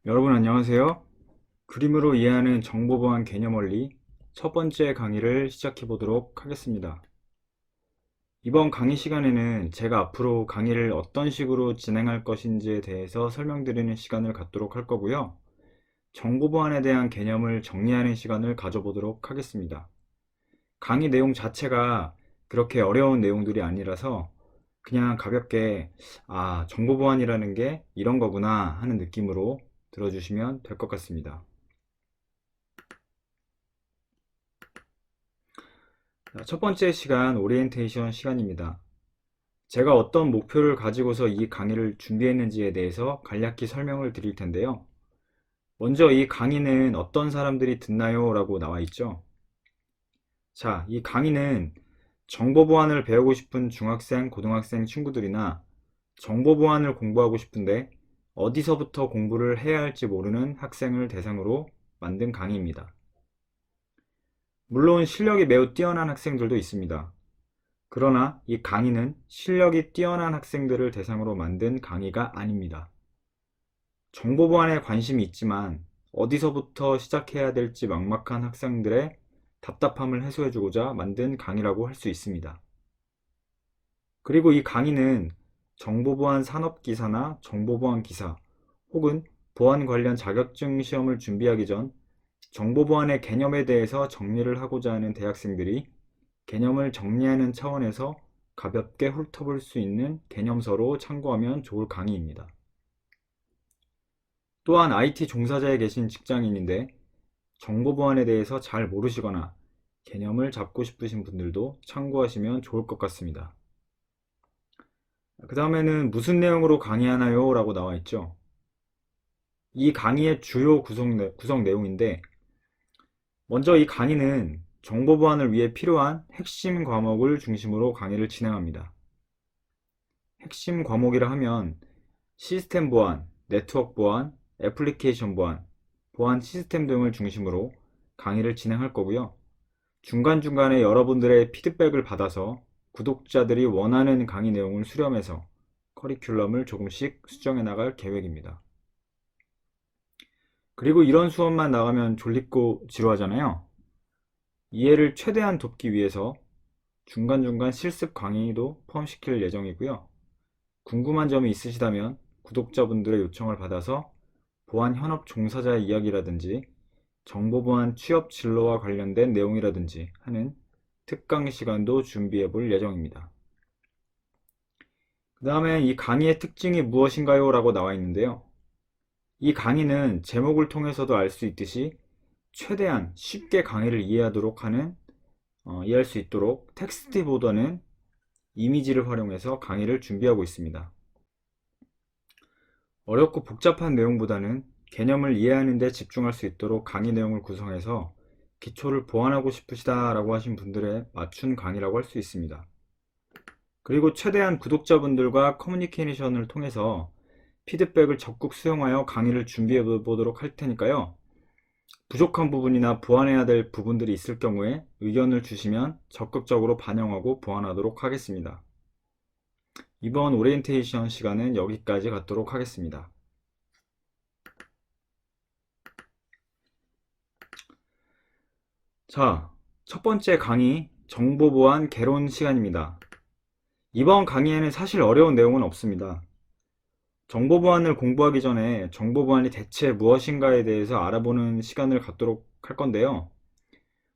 여러분 안녕하세요. 그림으로 이해하는 정보보안 개념 원리 첫 번째 강의를 시작해 보도록 하겠습니다. 이번 강의 시간에는 제가 앞으로 강의를 어떤 식으로 진행할 것인지에 대해서 설명드리는 시간을 갖도록 할 거고요. 정보보안에 대한 개념을 정리하는 시간을 가져보도록 하겠습니다. 강의 내용 자체가 그렇게 어려운 내용들이 아니라서 그냥 가볍게 정보보안이라는 게 이런 거구나 하는 느낌으로 들어주시면 될 것 같습니다. 첫 번째 시간 오리엔테이션 시간입니다. 제가 어떤 목표를 가지고서 이 강의를 준비했는지에 대해서 간략히 설명을 드릴 텐데요. 먼저 이 강의는 어떤 사람들이 듣나요? 라고 나와 있죠. 자, 이 강의는 정보보안을 배우고 싶은 중학생, 고등학생 친구들이나 정보보안을 공부하고 싶은데 어디서부터 공부를 해야 할지 모르는 학생을 대상으로 만든 강의입니다. 물론 실력이 매우 뛰어난 학생들도 있습니다. 그러나 이 강의는 실력이 뛰어난 학생들을 대상으로 만든 강의가 아닙니다. 정보보안에 관심이 있지만 어디서부터 시작해야 될지 막막한 학생들의 답답함을 해소해주고자 만든 강의라고 할 수 있습니다. 그리고 이 강의는 정보보안 산업기사나 정보보안 기사 혹은 보안 관련 자격증 시험을 준비하기 전 정보보안의 개념에 대해서 정리를 하고자 하는 대학생들이 개념을 정리하는 차원에서 가볍게 훑어볼 수 있는 개념서로 참고하면 좋을 강의입니다. 또한 IT 종사자에 계신 직장인인데 정보보안에 대해서 잘 모르시거나 개념을 잡고 싶으신 분들도 참고하시면 좋을 것 같습니다. 그 다음에는 무슨 내용으로 강의하나요? 라고 나와 있죠. 이 강의의 주요 구성 내용인데 먼저 이 강의는 정보보안을 위해 필요한 핵심 과목을 중심으로 강의를 진행합니다. 핵심 과목이라 하면 시스템 보안, 네트워크 보안, 애플리케이션 보안, 보안 시스템 등을 중심으로 강의를 진행할 거고요. 중간중간에 여러분들의 피드백을 받아서 구독자들이 원하는 강의 내용을 수렴해서 커리큘럼을 조금씩 수정해 나갈 계획입니다. 그리고 이런 수업만 나가면 졸립고 지루하잖아요. 이해를 최대한 돕기 위해서 중간중간 실습 강의도 포함시킬 예정이고요. 궁금한 점이 있으시다면 구독자분들의 요청을 받아서 보안 현업 종사자의 이야기라든지 정보보안 취업 진로와 관련된 내용이라든지 하는 특강 시간도 준비해 볼 예정입니다. 그 다음에 이 강의의 특징이 무엇인가요? 라고 나와 있는데요. 이 강의는 제목을 통해서도 알 수 있듯이 최대한 쉽게 강의를 이해할 수 있도록 텍스트보다는 이미지를 활용해서 강의를 준비하고 있습니다. 어렵고 복잡한 내용보다는 개념을 이해하는 데 집중할 수 있도록 강의 내용을 구성해서 기초를 보완하고 싶으시다 라고 하신 분들에 맞춘 강의라고 할 수 있습니다. 그리고 최대한 구독자분들과 커뮤니케이션을 통해서 피드백을 적극 수용하여 강의를 준비해 보도록 할 테니까요. 부족한 부분이나 보완해야 될 부분들이 있을 경우에 의견을 주시면 적극적으로 반영하고 보완하도록 하겠습니다. 이번 오리엔테이션 시간은 여기까지 갖도록 하겠습니다. 자, 첫 번째 강의 정보보안 개론 시간입니다. 이번 강의에는 사실 어려운 내용은 없습니다. 정보보안을 공부하기 전에 정보보안이 대체 무엇인가에 대해서 알아보는 시간을 갖도록 할 건데요.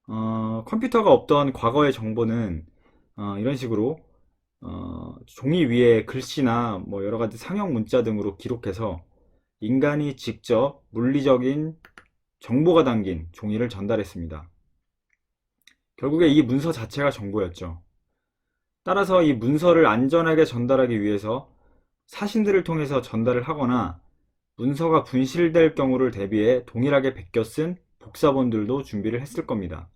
컴퓨터가 없던 과거의 정보는 이런 식으로 종이 위에 글씨나 뭐 여러가지 상형 문자 등으로 기록해서 인간이 직접 물리적인 정보가 담긴 종이를 전달했습니다. 결국에 이 문서 자체가 정보였죠. 따라서 이 문서를 안전하게 전달하기 위해서 사신들을 통해서 전달을 하거나 문서가 분실될 경우를 대비해 동일하게 베껴 쓴 복사본들도 준비를 했을 겁니다.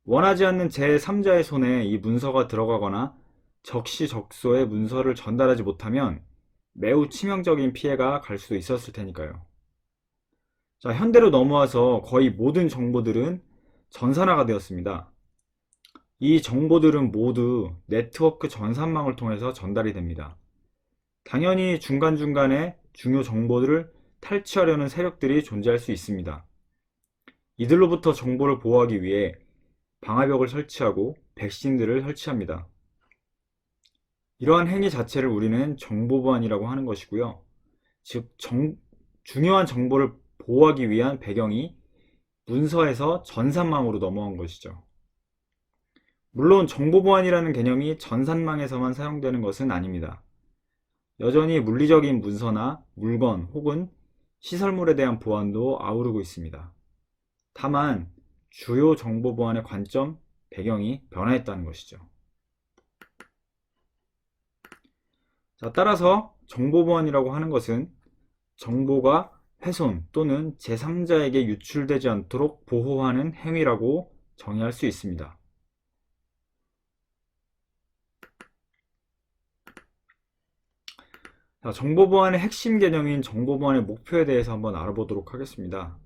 원하지 않는 제3자의 손에 이 문서가 들어가거나 적시적소에 문서를 전달하지 못하면 매우 치명적인 피해가 갈 수도 있었을 테니까요. 자, 현대로 넘어와서 거의 모든 정보들은 전산화가 되었습니다. 이 정보들은 모두 네트워크 전산망을 통해서 전달이 됩니다. 당연히 중간중간에 중요 정보들을 탈취하려는 세력들이 존재할 수 있습니다. 이들로부터 정보를 보호하기 위해 방화벽을 설치하고 백신들을 설치합니다. 이러한 행위 자체를 우리는 정보보안이라고 하는 것이고요. 즉, 중요한 정보를 보호하기 위한 배경이 문서에서 전산망으로 넘어온 것이죠. 물론 정보보안이라는 개념이 전산망에서만 사용되는 것은 아닙니다. 여전히 물리적인 문서나 물건 혹은 시설물에 대한 보안도 아우르고 있습니다. 다만 주요 정보보안의 관점, 배경이 변화했다는 것이죠. 자, 따라서 정보보안이라고 하는 것은 정보가 훼손 또는 제3자에게 유출되지 않도록 보호하는 행위라고 정의할 수 있습니다. 자, 정보보안의 핵심 개념인 정보보안의 목표에 대해서 한번 알아보도록 하겠습니다.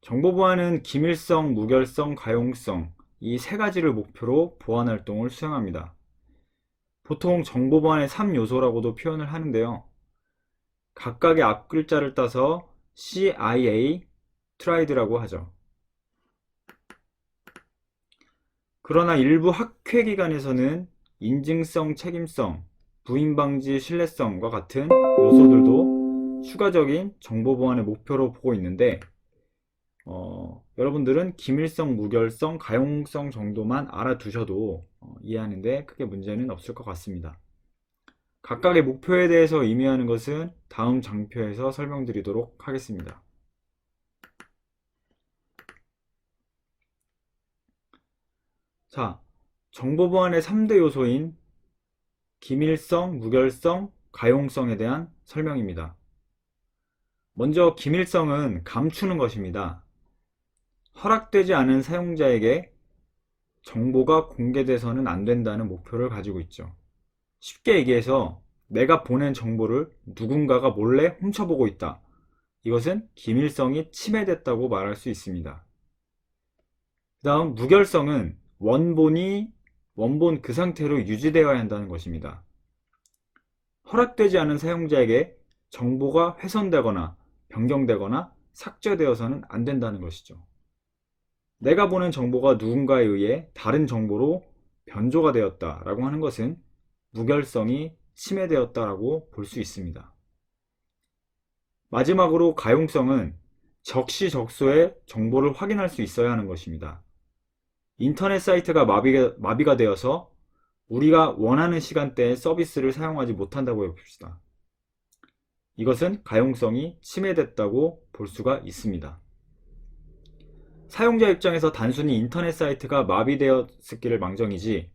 정보보안은 기밀성, 무결성, 가용성 이 세 가지를 목표로 보안 활동을 수행합니다. 보통 정보보안의 3요소라고도 표현을 하는데요. 각각의 앞글자를 따서 CIA, TRID라고 하죠. 그러나 일부 학회기관에서는 인증성, 책임성, 부인방지, 신뢰성과 같은 요소들도 추가적인 정보보안의 목표로 보고 있는데 여러분들은 기밀성, 무결성, 가용성 정도만 알아두셔도 이해하는데 크게 문제는 없을 것 같습니다. 각각의 목표에 대해서 의미하는 것은 다음 장표에서 설명드리도록 하겠습니다. 자, 정보보안의 3대 요소인 기밀성, 무결성, 가용성에 대한 설명입니다. 먼저 기밀성은 감추는 것입니다. 허락되지 않은 사용자에게 정보가 공개돼서는 안 된다는 목표를 가지고 있죠. 쉽게 얘기해서 내가 보낸 정보를 누군가가 몰래 훔쳐보고 있다. 이것은 기밀성이 침해됐다고 말할 수 있습니다. 그 다음 무결성은 원본 그 상태로 유지되어야 한다는 것입니다. 허락되지 않은 사용자에게 정보가 훼손되거나 변경되거나 삭제되어서는 안 된다는 것이죠. 내가 보낸 정보가 누군가에 의해 다른 정보로 변조가 되었다라고 하는 것은 무결성이 침해되었다라고 볼 수 있습니다. 마지막으로 가용성은 적시적소에 정보를 확인할 수 있어야 하는 것입니다. 인터넷 사이트가 마비가 되어서 우리가 원하는 시간대에 서비스를 사용하지 못한다고 해봅시다. 이것은 가용성이 침해됐다고 볼 수가 있습니다. 사용자 입장에서 단순히 인터넷 사이트가 마비되었기를 망정이지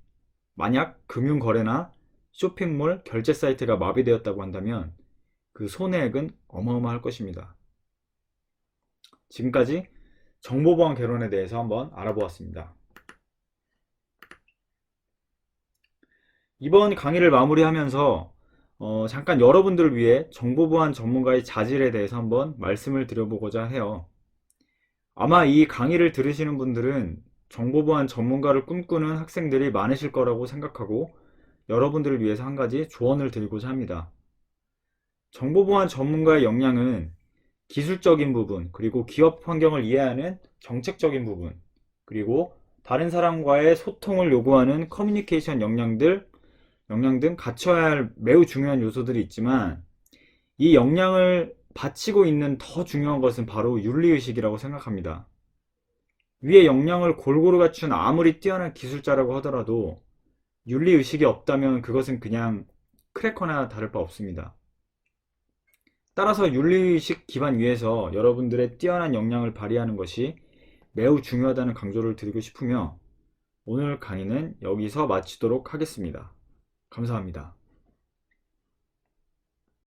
만약 금융거래나 쇼핑몰 결제 사이트가 마비되었다고 한다면 그 손해액은 어마어마할 것입니다. 지금까지 정보보안 개론에 대해서 한번 알아보았습니다. 이번 강의를 마무리하면서 잠깐 여러분들을 위해 정보보안 전문가의 자질에 대해서 한번 말씀을 드려보고자 해요. 아마 이 강의를 들으시는 분들은 정보보안 전문가를 꿈꾸는 학생들이 많으실 거라고 생각하고 여러분들을 위해서 한 가지 조언을 드리고자 합니다. 정보보안 전문가의 역량은 기술적인 부분, 그리고 기업 환경을 이해하는 정책적인 부분, 그리고 다른 사람과의 소통을 요구하는 커뮤니케이션 역량 등 갖춰야 할 매우 중요한 요소들이 있지만 이 역량을 바치고 있는 더 중요한 것은 바로 윤리의식이라고 생각합니다. 위의 역량을 골고루 갖춘 아무리 뛰어난 기술자라고 하더라도 윤리의식이 없다면 그것은 그냥 크래커나 다를 바 없습니다. 따라서 윤리의식 기반 위에서 여러분들의 뛰어난 역량을 발휘하는 것이 매우 중요하다는 강조를 드리고 싶으며 오늘 강의는 여기서 마치도록 하겠습니다. 감사합니다.